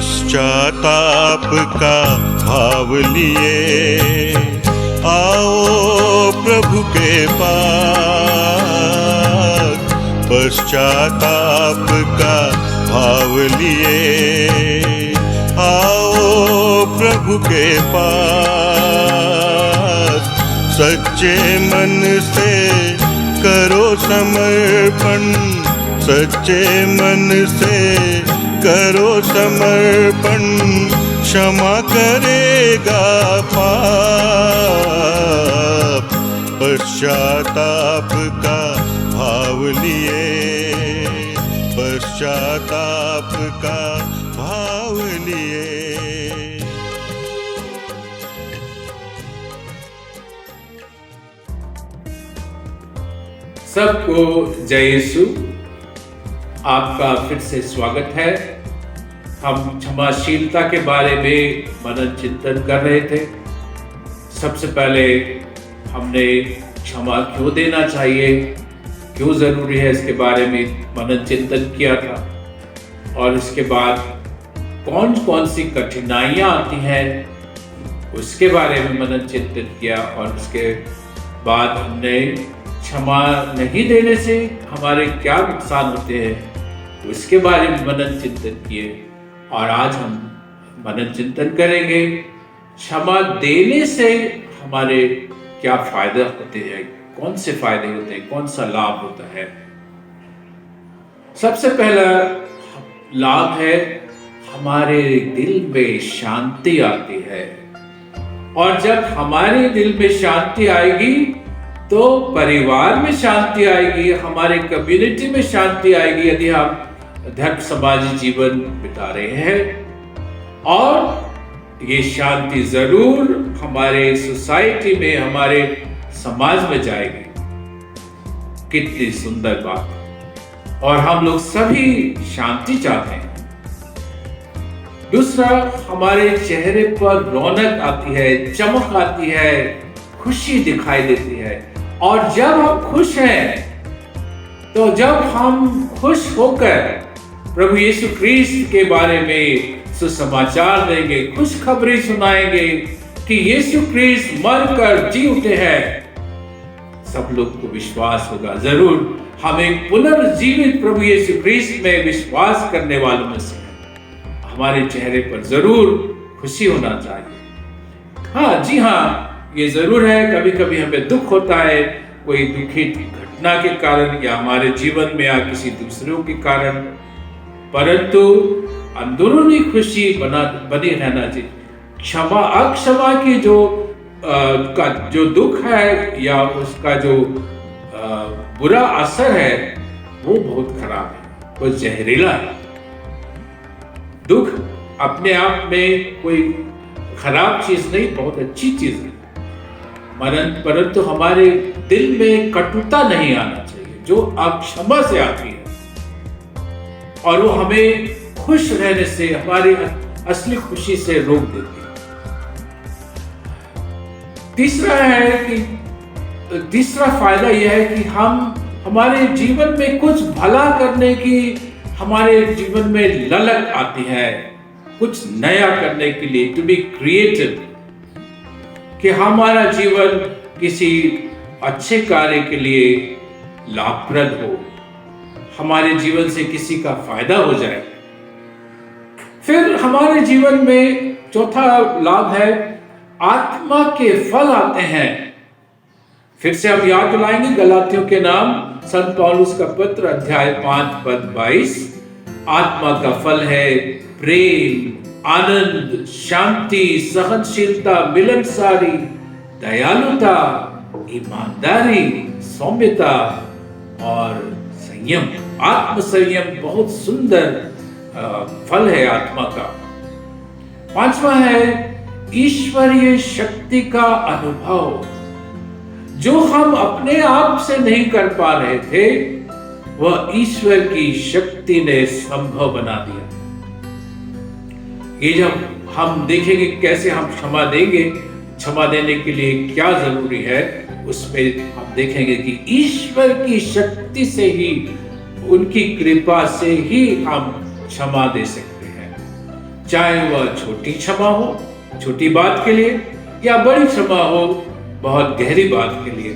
पश्चाताप का भाव लिए आओ प्रभु के पास। पश्चाताप का भाव लिए आओ प्रभु के पास। सच्चे मन से करो समर्पण, सच्चे मन से करो समर्पण, क्षमा करेगा पाप। पश्चाताप का भाव लिए, पश्चाताप का भाव लिए। सबको जय यीशु। आपका फिर से स्वागत है। हम क्षमाशीलता के बारे में मनन चिंतन कर रहे थे। सबसे पहले हमने क्षमा क्यों देना चाहिए, क्यों जरूरी है, इसके बारे में मनन चिंतन किया था। और इसके बाद कौन कौन सी कठिनाइयां आती हैं उसके बारे में मनन चिंतन किया। और उसके बाद हमने क्षमा नहीं देने से हमारे क्या नुकसान होते हैं उसके बारे में मनन चिंतन किए। और आज हम मनन चिंतन करेंगे क्षमा देने से हमारे क्या फायदे होते हैं, कौन से फायदे होते हैं, कौन सा लाभ होता है। सबसे पहला लाभ है हमारे दिल में शांति आती है। और जब हमारे दिल में शांति आएगी तो परिवार में शांति आएगी, हमारे कम्युनिटी में शांति आएगी यदि हम धर्म समाजी जीवन बिता रहे हैं। और ये शांति जरूर हमारे सोसाइटी में, हमारे समाज में जाएगी। कितनी सुंदर बात। और हम लोग सभी शांति चाहते हैं। दूसरा, हमारे चेहरे पर रौनक आती है, चमक आती है, खुशी दिखाई देती है। और जब हम खुश हैं, तो जब हम खुश होकर प्रभु यीशु क्रिस्ट के बारे में सुसमाचार देंगे, खुशखबरी सुनाएंगे कि यीशु क्रिस्ट मरकर जी उठे हैं, सब लोग को विश्वास होगा। जरूर हम एक पुनर्जीवित प्रभु यीशु क्रिस्ट में विश्वास करने वालों में से हैं। हमारे चेहरे पर जरूर खुशी होना चाहिए। हाँ जी हाँ, ये जरूर है कभी कभी हमें दुख होता है, कोई दुखी घटना के कारण या हमारे जीवन में या किसी दूसरों के कारण, परंतु अंदरूनी खुशी बनी रहना चाहिए। क्षमा अक्षमा की जो दुख है या उसका जो बुरा असर है वो बहुत खराब है, वो जहरीला है। दुख अपने आप में कोई खराब चीज नहीं, बहुत अच्छी चीज है। परंतु हमारे दिल में कटुता नहीं आना चाहिए जो अक्षमा से आती है, और वो हमें खुश रहने से, हमारी असली खुशी से रोक देती है। तीसरा फायदा यह है कि हम हमारे जीवन में कुछ भला करने की हमारे जीवन में ललक आती है, कुछ नया करने के लिए, टू बी क्रिएटिव, कि हमारा जीवन किसी अच्छे कार्य के लिए लाभप्रद हो, हमारे जीवन से किसी का फायदा हो जाए। फिर हमारे जीवन में चौथा लाभ है आत्मा के फल आते हैं। फिर से हम याद दिलाएंगे गलातियों के नाम संत पौलुस का पत्र अध्याय 5 पद 22। आत्मा का फल है प्रेम, आनंद, शांति, सहनशीलता, मिलनसारी, दयालुता, ईमानदारी, सौम्यता और संयम। आत्म संयम बहुत सुंदर फल है आत्मा का। पांचवा है ईश्वरीय शक्ति का अनुभव। जो हम अपने आप से नहीं कर पा रहे थे, वह ईश्वर की शक्ति ने संभव बना दिया। ये जब हम देखेंगे कैसे हम क्षमा देंगे, क्षमा देने के लिए क्या जरूरी है, उसमें हम देखेंगे कि ईश्वर की शक्ति से ही, उनकी कृपा से ही हम क्षमा दे सकते हैं। चाहे वह छोटी क्षमा हो, छोटी बात के लिए, या बड़ी क्षमा हो, बहुत गहरी बात के लिए।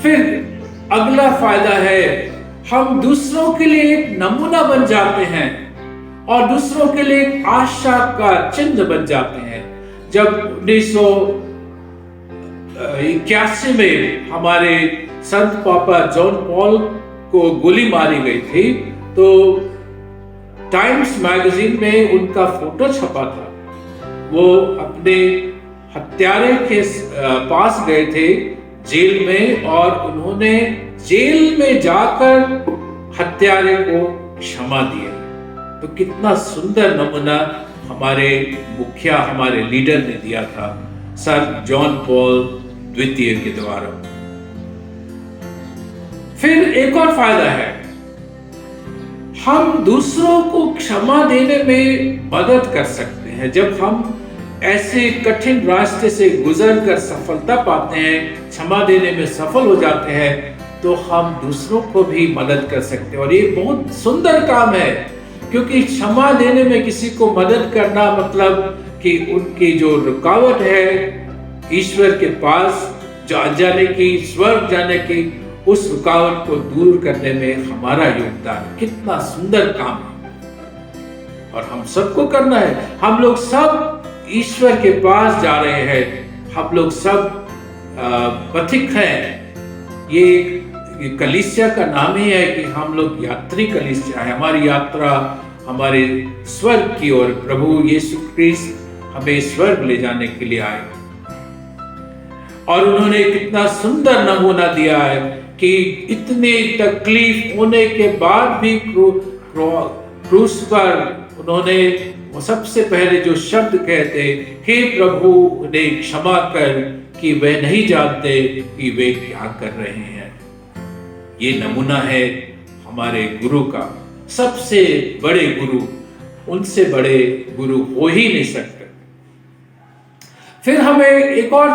फिर अगला फायदा है, हम दूसरों के लिए एक नमूना बन जाते हैं और दूसरों के लिए एक आशा का चिन्ह बन जाते हैं। जब 1981 में हमारे संत पापा जॉन पॉल को गोली मारी गई थी, तो टाइम्स मैगजीन में उनका फोटो छपा था। वो अपने हत्यारे के पास गए थे जेल में, और उन्होंने जेल में जाकर हत्यारे को क्षमा दिया। तो कितना सुंदर नमूना हमारे मुखिया, हमारे लीडर ने दिया था, सर जॉन पॉल द्वितीय के द्वारा। फिर एक और फायदा है, हम दूसरों को क्षमा देने में मदद कर सकते हैं। जब हम ऐसे कठिन रास्ते से गुजरकर सफलता पाते हैं, क्षमा देने में सफल हो जाते हैं, तो हम दूसरों को भी मदद कर सकते हैं। और ये बहुत सुंदर काम है, क्योंकि क्षमा देने में किसी को मदद करना मतलब कि उनकी जो रुकावट है ईश्वर के पास जाने की, स्वर्ग जाने की, उस रुकावट को दूर करने में हमारा योगदान। कितना सुंदर काम है और हम सबको करना है। हम लोग सब ईश्वर के पास जा रहे हैं, हम लोग सब पथिक हैं। ये कलीसिया का नाम ही है कि हम लोग यात्री कलीसिया है। हमारी यात्रा हमारे स्वर्ग की ओर, प्रभु यीशु क्रिस्त हमें स्वर्ग ले जाने के लिए आए। और उन्होंने कितना सुंदर नमूना दिया है कि इतने तकलीफ होने के बाद भी क्रूस पर उन्होंने वो सबसे पहले जो शब्द कहते, हे प्रभु उन्हें क्षमा कर कि वे नहीं जानते कि वे क्या कर रहे हैं। ये नमूना है हमारे गुरु का, सबसे बड़े गुरु, उनसे बड़े गुरु हो ही नहीं सकते। फिर हमें एक और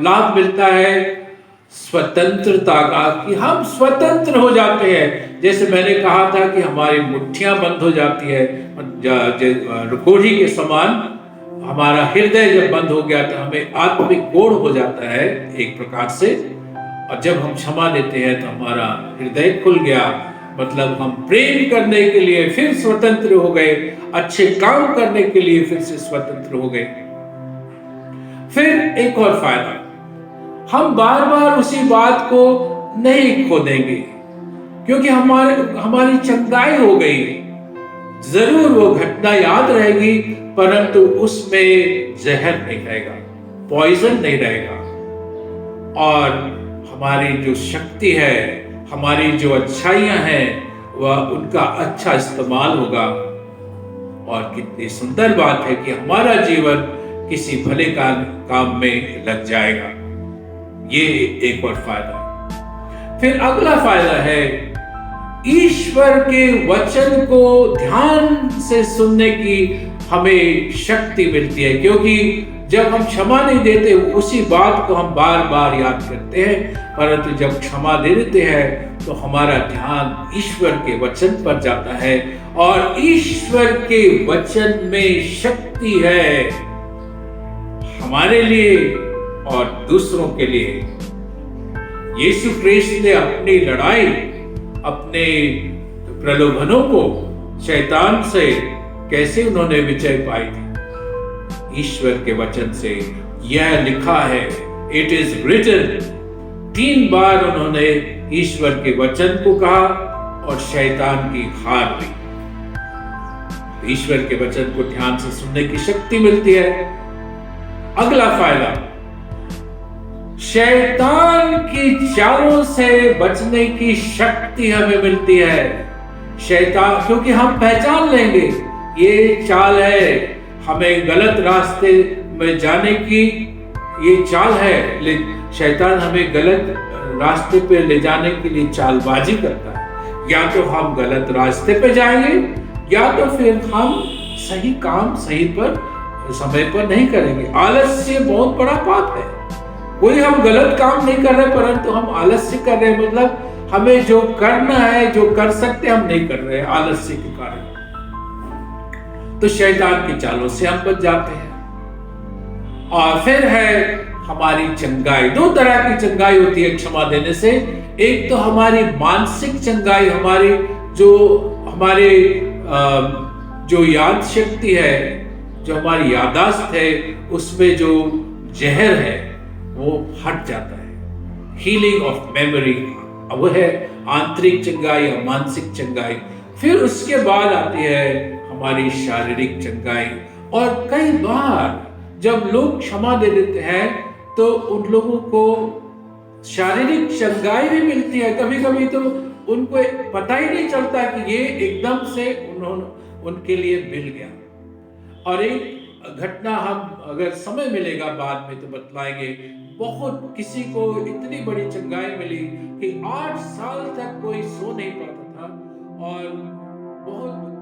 लाभ मिलता है स्वतंत्रता का, कि हम स्वतंत्र हो जाते हैं। जैसे मैंने कहा था कि हमारी मुट्ठियां बंद हो जाती है, रुकोड़ी के समान हमारा हृदय जब बंद हो गया तो हमें आत्मिक कोढ़ हो जाता है एक प्रकार से। और जब हम क्षमा देते हैं तो हमारा हृदय खुल गया, मतलब हम प्रेम करने के लिए फिर स्वतंत्र हो गए, अच्छे काम करने के लिए फिर से स्वतंत्र हो गए। फिर एक और फायदा, हम बार बार उसी बात को नहीं खोदेंगे, क्योंकि हमारी चंगाई हो गई। जरूर वो घटना याद रहेगी, परंतु उसमें जहर नहीं रहेगा, पॉइजन नहीं रहेगा। और हमारी जो शक्ति है, हमारी जो अच्छाइयां हैं, वह उनका अच्छा इस्तेमाल होगा। और कितनी सुंदर बात है कि हमारा जीवन किसी भले काम में लग जाएगा। ये एक और फायदा। फिर अगला फायदा है, ईश्वर के वचन को ध्यान से सुनने की हमें शक्ति मिलती है, क्योंकि जब हम क्षमा नहीं देते उसी बात को हम बार बार याद करते हैं, परंतु जब क्षमा दे देते हैं तो हमारा ध्यान ईश्वर के वचन पर जाता है। और ईश्वर के वचन में शक्ति है हमारे लिए और दूसरों के लिए। यीशु क्रिस्त ने अपनी लड़ाई, अपने प्रलोभनों को, शैतान से कैसे उन्होंने विजय पाई थी? ईश्वर के वचन से। यह लिखा है, इट इज रिटन। 3 बार उन्होंने ईश्वर के वचन को कहा और शैतान की हार हुई। ईश्वर के वचन को ध्यान से सुनने की शक्ति मिलती है। अगला फायदा, शैतान की चालों से बचने की शक्ति हमें मिलती है। शैतान, क्योंकि हम पहचान लेंगे ये चाल है, हमें गलत रास्ते में जाने की ये चाल है। शैतान हमें गलत रास्ते पे ले जाने के लिए चालबाजी करता है। या तो हम गलत रास्ते पे जाएंगे, या तो फिर हम सही काम सही पर समय पर नहीं करेंगे। आलस्य बहुत बड़ा पाप है। कोई हम गलत काम नहीं कर रहे, परंतु हम आलस्य कर रहे हैं, मतलब हमें जो करना है, जो कर सकते हम नहीं कर रहे आलस्य के कारण। तो शैतान की चालों से हम बच जाते हैं। और फिर है हमारी चंगाई। दो तरह की चंगाई होती है क्षमा देने से। एक तो हमारी मानसिक चंगाई, हमारी जो हमारे जो याद शक्ति है, जो हमारी यादाश्त है, उसमें जो जहर है वो हट जाता है। हीलिंग ऑफ मेमोरी, वो है आंतरिक चंगाई या मानसिक चंगाई। फिर उसके बाद आती है हमारी शारीरिक चंगाई। और कई बार जब लोग क्षमा दे देते हैं तो उन लोगों को शारीरिक चंगाई भी मिलती है। कभी कभी तो उनको पता ही नहीं चलता कि ये एकदम से उनके लिए मिल गया। और एक घटना हम अगर समय मिलेगा बाद में तो बतलाएंगे। बहुत किसी को इतनी बड़ी चंगाई मिली कि 8 साल तक कोई सो नहीं पाता था और बहुत